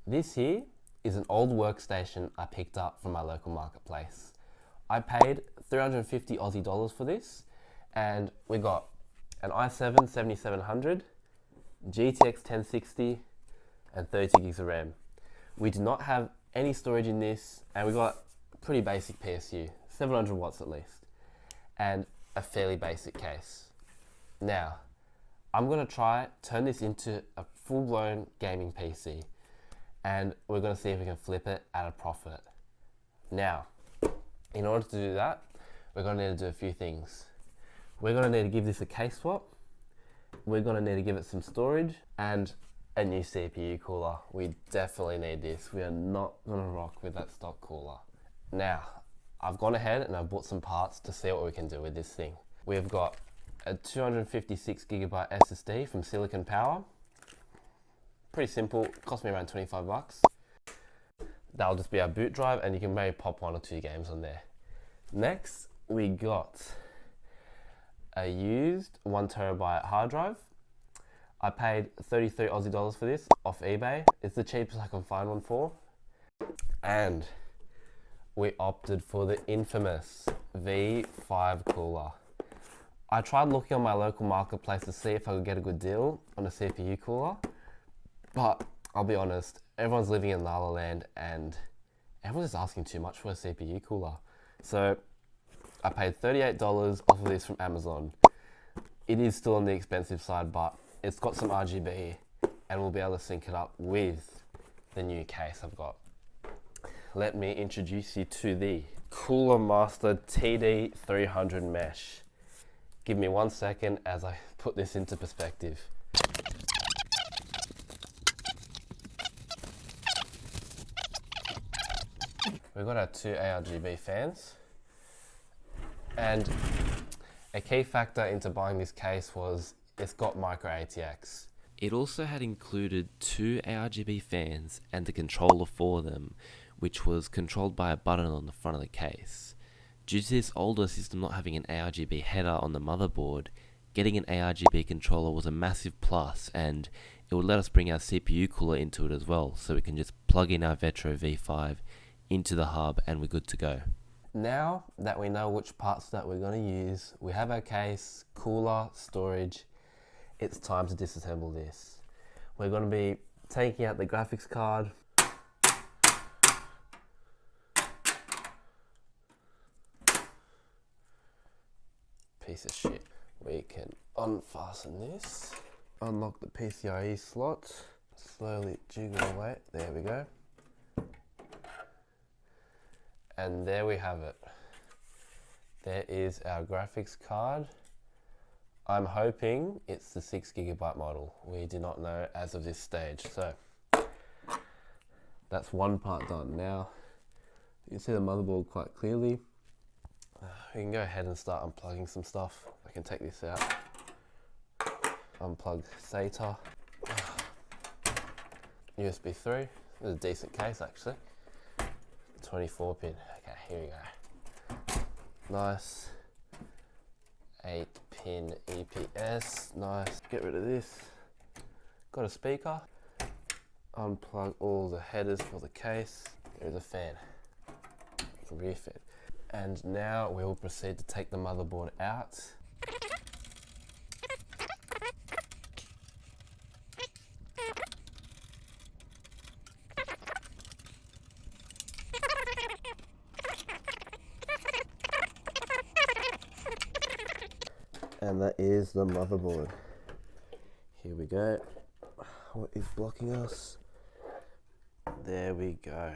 This here is an old workstation I picked up from my local marketplace. I paid 350 Aussie dollars for this, and we got an i7 7700, GTX 1060, and 32 gigs of RAM. We do not have any storage in this, and we got a pretty basic PSU, 700 watts at least, and a fairly basic case. Now, I'm gonna try turn this into a full-blown gaming PC, and we're gonna see if we can flip it at a profit. Now, in order to do that, we're gonna need to do a few things. We're gonna need to give this a case swap. We're gonna need to give it some storage and a new CPU cooler. We definitely need this. We are not gonna rock with that stock cooler. Now, I've gone ahead and I've bought some parts to see what we can do with this thing. We've got a 256 gigabyte SSD from Silicon Power. Pretty simple, cost me around 25 bucks. That'll just be our boot drive, and you can maybe pop 1 or 2 games on there. Next, we got a used 1 terabyte hard drive. I paid 33 Aussie dollars for this off eBay. It's the cheapest I can find one for. And we opted for the infamous V5 cooler. I tried looking on my local marketplace to see if I could get a good deal on a CPU cooler, but I'll be honest, everyone's living in La La Land and everyone's just asking too much for a CPU cooler. So I paid $38 off of this from Amazon. It is still on the expensive side, but it's got some RGB and we'll be able to sync it up with the new case I've got. Let me introduce you to the Cooler Master TD300 Mesh. Give me 1 second as I put this into perspective. We've got our 2 ARGB fans, and a key factor into buying this case was it's got micro ATX. It also had included 2 ARGB fans and a controller for them, which was controlled by a button on the front of the case. Due to this older system not having an ARGB header on the motherboard, getting an ARGB controller was a massive plus, and it would let us bring our CPU cooler into it as well, so we can just plug in our Vetro V5 into the hub and we're good to go. Now that we know which parts that we're going to use, we have our case, cooler, storage, it's time to disassemble this. We're going to be taking out the graphics card, piece of shit. We can unfasten this, unlock the PCIe slot, slowly jiggle away, there we go. And there we have it. There is our graphics card. I'm hoping it's the 6 gigabyte model. We do not know as of this stage. So that's one part done. Now you can see the motherboard quite clearly. We can go ahead and start unplugging some stuff. I can take this out. Unplug SATA. USB 3. It's a decent case actually. 24 pin. Okay, here we go. Nice. 8 pin EPS. Nice. Get rid of this. Got a speaker. Unplug all the headers for the case. There's a fan. Rear fan. And now we will proceed to take the motherboard out. And that is the motherboard. Here we go. What is blocking us? There we go.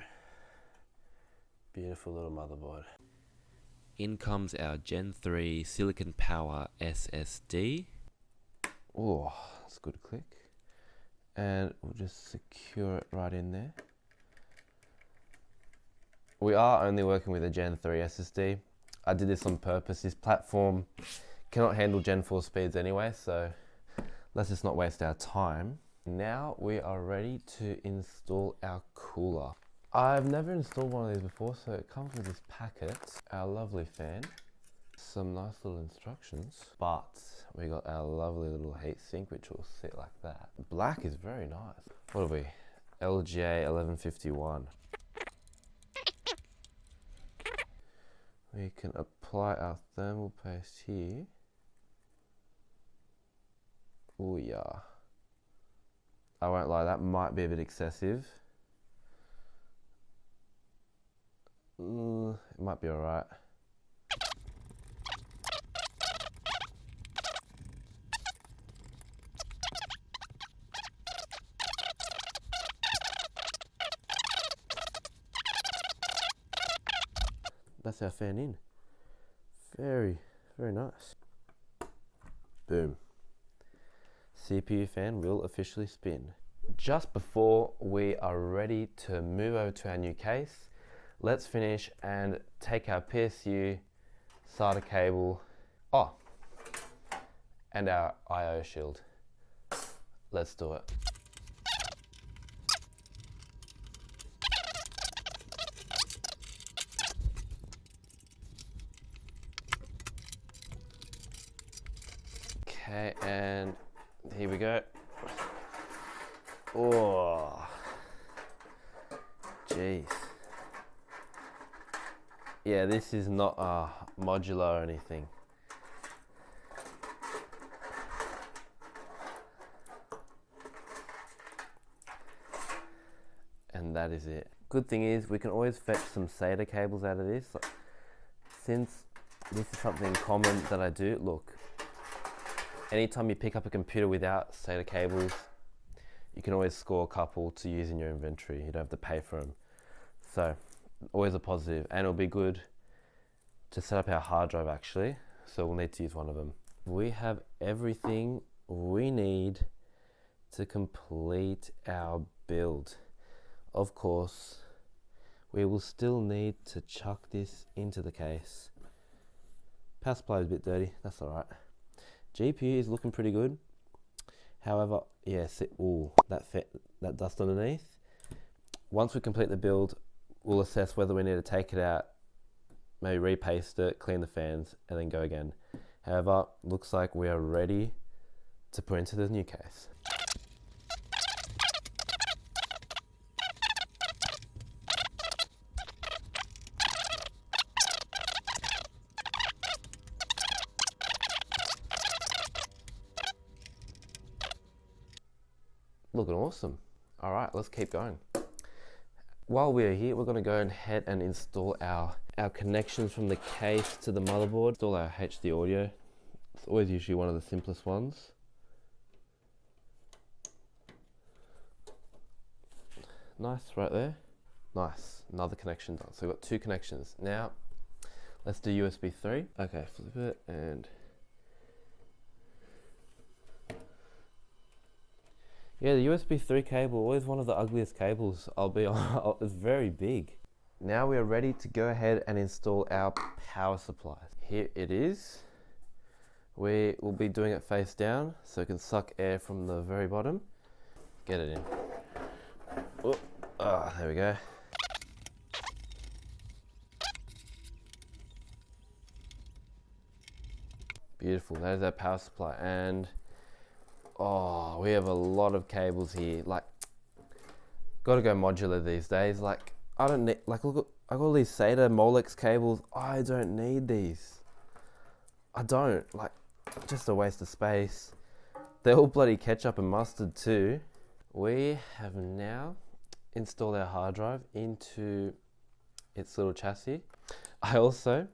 Beautiful little motherboard. In comes our Gen 3 Silicon Power SSD. Oh, that's a good click. And we'll just secure it right in there. We are only working with a Gen 3 SSD. I did this on purpose. This platform cannot handle Gen 4 speeds anyway, so let's just not waste our time. Now we are ready to install our cooler. I've never installed one of these before, so it comes with this packet, our lovely fan, some nice little instructions, but we got our lovely little heatsink which will sit like that. Black is very nice. What are we? LGA 1151. We can apply our thermal paste here. Oh yeah. I won't lie, that might be a bit excessive. It might be alright. That's our fan in. Very, very nice. Boom. CPU fan will officially spin. Just before we are ready to move over to our new case, let's finish and take our PSU, SATA cable, and our I/O shield. Let's do it. Okay, and here we go. Oh, jeez. Yeah, this is not modular or anything. And that is it. Good thing is we can always fetch some SATA cables out of this. Since this is something common that I do, look. Anytime you pick up a computer without SATA cables, you can always score a couple to use in your inventory. You don't have to pay for them. So, always a positive. And it'll be good to set up our hard drive actually. So we'll need to use one of them. We have everything we need to complete our build. Of course, we will still need to chuck this into the case. Power supply is a bit dirty, that's alright. GPU is looking pretty good. However, yes, that dust underneath. Once we complete the build, we'll assess whether we need to take it out, maybe repaste it, clean the fans, and then go again. However, looks like we are ready to put into the new case. Looking awesome. All right, let's keep going. While we're here, we're gonna go ahead and install our connections from the case to the motherboard. Install our HD audio. It's always usually one of the simplest ones. Nice, right there. Nice, another connection done. So we've got 2 connections. Now, let's do USB 3. Okay, flip it and yeah, the USB 3 cable, always one of the ugliest cables, I'll be honest, it's very big. Now we are ready to go ahead and install our power supply. Here it is. We will be doing it face down so it can suck air from the very bottom. Get it in. Oh, there we go. Beautiful, that is our power supply. And oh, we have a lot of cables here. Like, gotta go modular these days. Like, I don't need, like, look, I got all these SATA Molex cables. I don't need these. I don't. Like, just a waste of space. They're all bloody ketchup and mustard too. We have now installed our hard drive into its little chassis. I also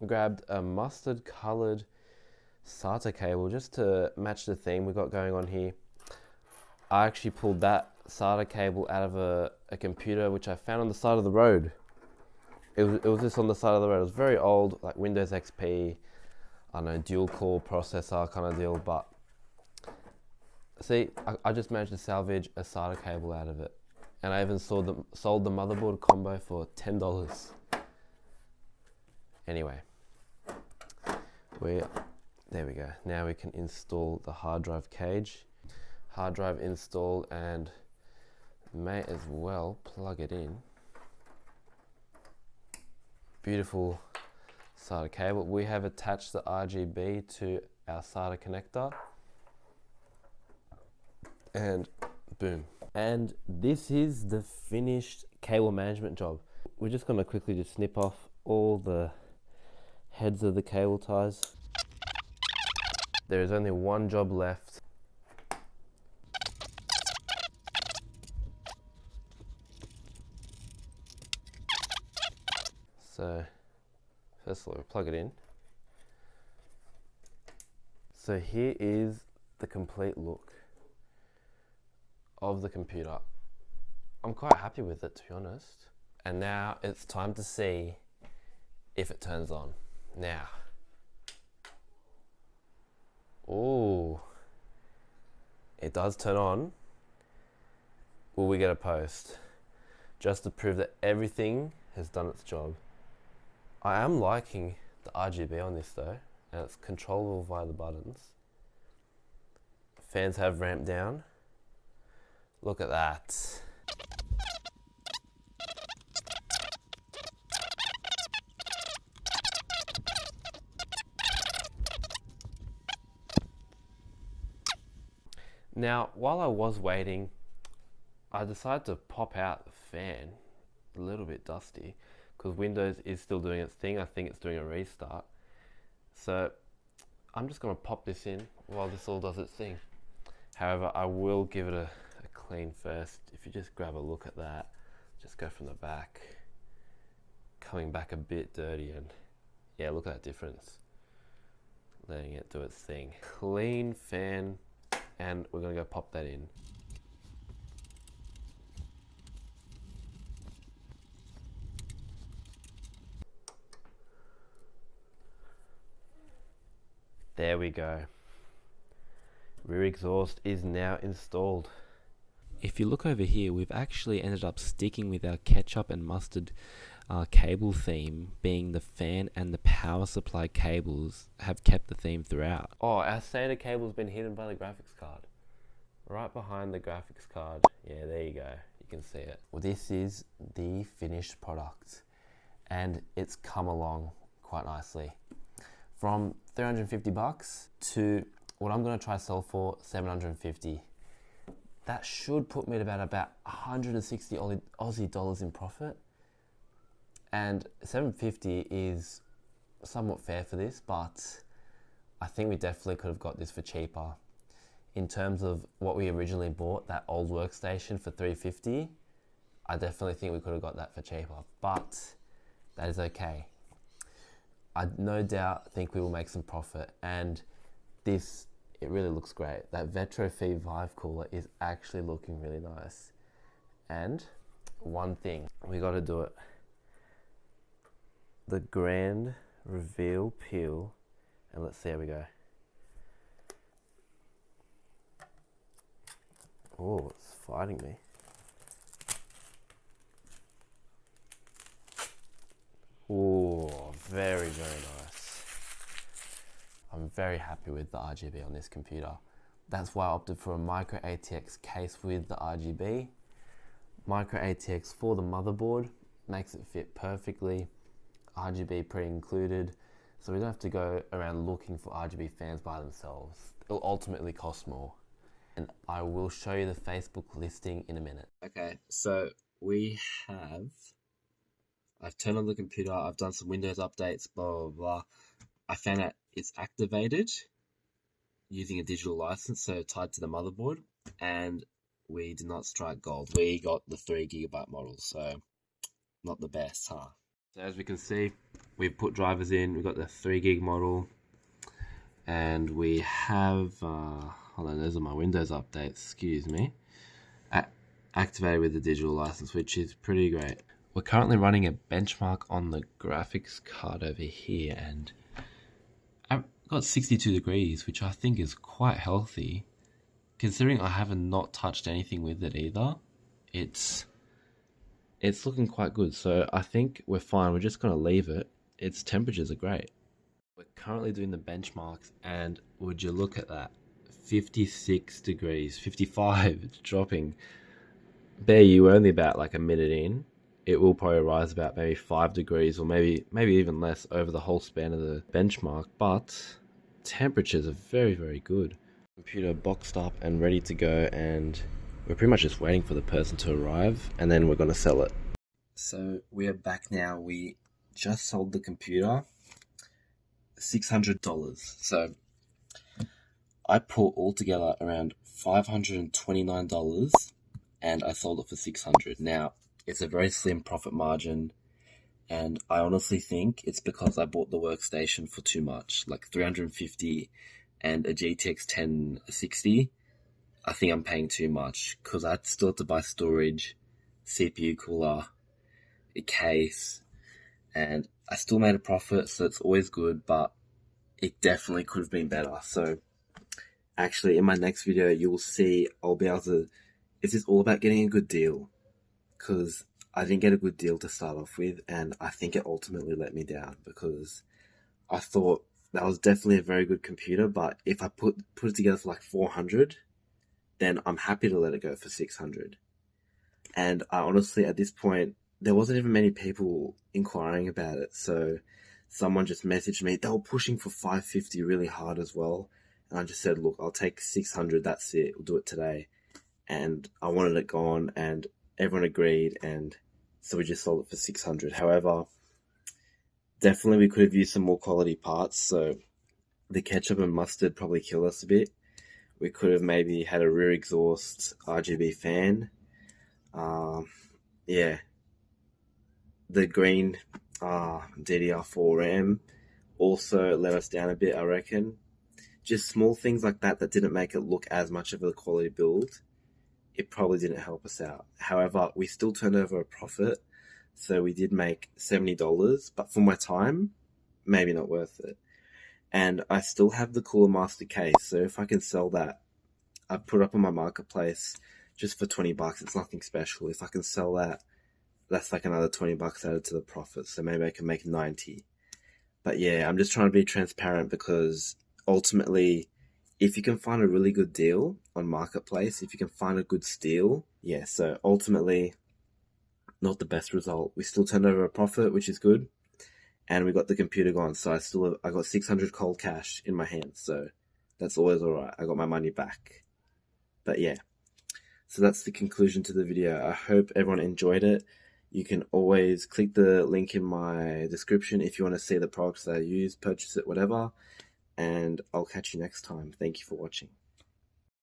grabbed a mustard colored SATA cable just to match the theme we got going on here. I actually pulled that SATA cable out of a computer which I found on the side of the road. It was just on the side of the road. It was very old, like Windows XP, I don't know, dual core processor kind of deal, but see, I just managed to salvage a SATA cable out of it. And I even sold the motherboard combo for $10. Anyway, there we go. Now we can install the hard drive cage. Hard drive installed, and may as well plug it in. Beautiful SATA cable. We have attached the RGB to our SATA connector. And boom, And this is the finished cable management job. We're just going to quickly just snip off all the heads of the cable ties. There is only one job left. So first of all, we plug it in. So here is the complete look of the computer. I'm quite happy with it, to be honest. And now it's time to see if it turns on. Now. Oh, it does turn on. Will we get a post? Just to prove that everything has done its job. I am liking the RGB on this though, and it's controllable via the buttons. Fans have ramped down. Look at that. Now, while I was waiting, I decided to pop out the fan, a little bit dusty, because Windows is still doing its thing. I think it's doing a restart. So I'm just going to pop this in while this all does its thing. However, I will give it a clean first. If you just grab a look at that, just go from the back, coming back a bit dirty, and yeah, look at that difference. Letting it do its thing. Clean fan, and we're going to go pop that in. There we go. Rear exhaust is now installed. If you look over here, we've actually ended up sticking with our ketchup and mustard cable theme, being the fan and the power supply cables have kept the theme throughout. Oh, our SATA cable's been hidden by the graphics card. Right behind the graphics card. Yeah, there you go. You can see it. Well, this is the finished product, and it's come along quite nicely. From 350 bucks to what I'm going to try sell for 750. That should put me at about 160 Aussie dollars in profit. And 750 is somewhat fair for this, but I think we definitely could have got this for cheaper. In terms of what we originally bought, that old workstation for 350, I definitely think we could have got that for cheaper, but that is okay. I no doubt think we will make some profit, and this, it really looks great. That Vetrofeed Vive cooler is actually looking really nice. And one thing, we got to do it. The grand reveal peel, and let's see how we go. Oh, it's fighting me. Oh, very, very nice. I'm very happy with the RGB on this computer. That's why I opted for a micro ATX case with the RGB. Micro ATX for the motherboard, makes it fit perfectly. RGB pre-included, so we don't have to go around looking for RGB fans by themselves. It'll ultimately cost more. And I will show you the Facebook listing in a minute. Okay, so I've turned on the computer, I've done some Windows updates, blah, blah, blah. I found out it's activated using a digital license, so tied to the motherboard, and we did not strike gold. We got the 3GB model, so not the best, huh? So as we can see, we've put drivers in, we've got the 3GB model, and we have, hold on, those are my Windows updates, excuse me, activated with the digital license, which is pretty great. We're currently running a benchmark on the graphics card over here, and I've got 62 degrees, which I think is quite healthy, considering I haven't not touched anything with it either. It's looking quite good, so I think we're fine. We're just going to leave it. Its temperatures are great. We're currently doing the benchmarks, and would you look at that? 56 degrees, 55, it's dropping. There, you were only about like a minute in. It will probably rise about maybe 5 degrees or maybe even less over the whole span of the benchmark, but temperatures are very, very good. Computer boxed up and ready to go, and we're pretty much just waiting for the person to arrive, and then we're going to sell it. So we are back now. We just sold the computer, $600. So I put all together around $529, and I sold it for $600. Now, it's a very slim profit margin, and I honestly think it's because I bought the workstation for too much, like $350 and a GTX 1060. I think I'm paying too much because I still have to buy storage, CPU cooler, a case, and I still made a profit, so it's always good, but it definitely could have been better. So actually, in my next video, you will see I'll be able to... It's just all about getting a good deal, because I didn't get a good deal to start off with, and I think it ultimately let me down, because I thought that was definitely a very good computer, but if I put it together for like $400, then I'm happy to let it go for $600. And I honestly, at this point, there wasn't even many people inquiring about it, so someone just messaged me. They were pushing for $550 really hard as well, and I just said, look, I'll take $600, that's it, we'll do it today. And I wanted it gone, and everyone agreed, and so we just sold it for $600. However, definitely we could have used some more quality parts, so the ketchup and mustard probably killed us a bit. We could have maybe had a rear exhaust RGB fan. Yeah. The green DDR4 RAM also let us down a bit, I reckon. Just small things like that didn't make it look as much of a quality build. It probably didn't help us out. However, we still turned over a profit, so we did make $70, but for my time, maybe not worth it. And I still have the Cooler Master case, so if I can sell that, I've put up on my marketplace just for $20. It's nothing special. If I can sell that, that's like another $20 added to the profit, so maybe I can make 90. But yeah, I'm just trying to be transparent, because ultimately, if you can find a really good deal on marketplace, if you can find a good steal, yeah, so ultimately, not the best result. We still turned over a profit, which is good. And we got the computer gone, so I got $600 cold cash in my hands, so that's always alright. I got my money back. But yeah, so that's the conclusion to the video. I hope everyone enjoyed it. You can always click the link in my description if you want to see the products that I use, purchase it, whatever. And I'll catch you next time. Thank you for watching.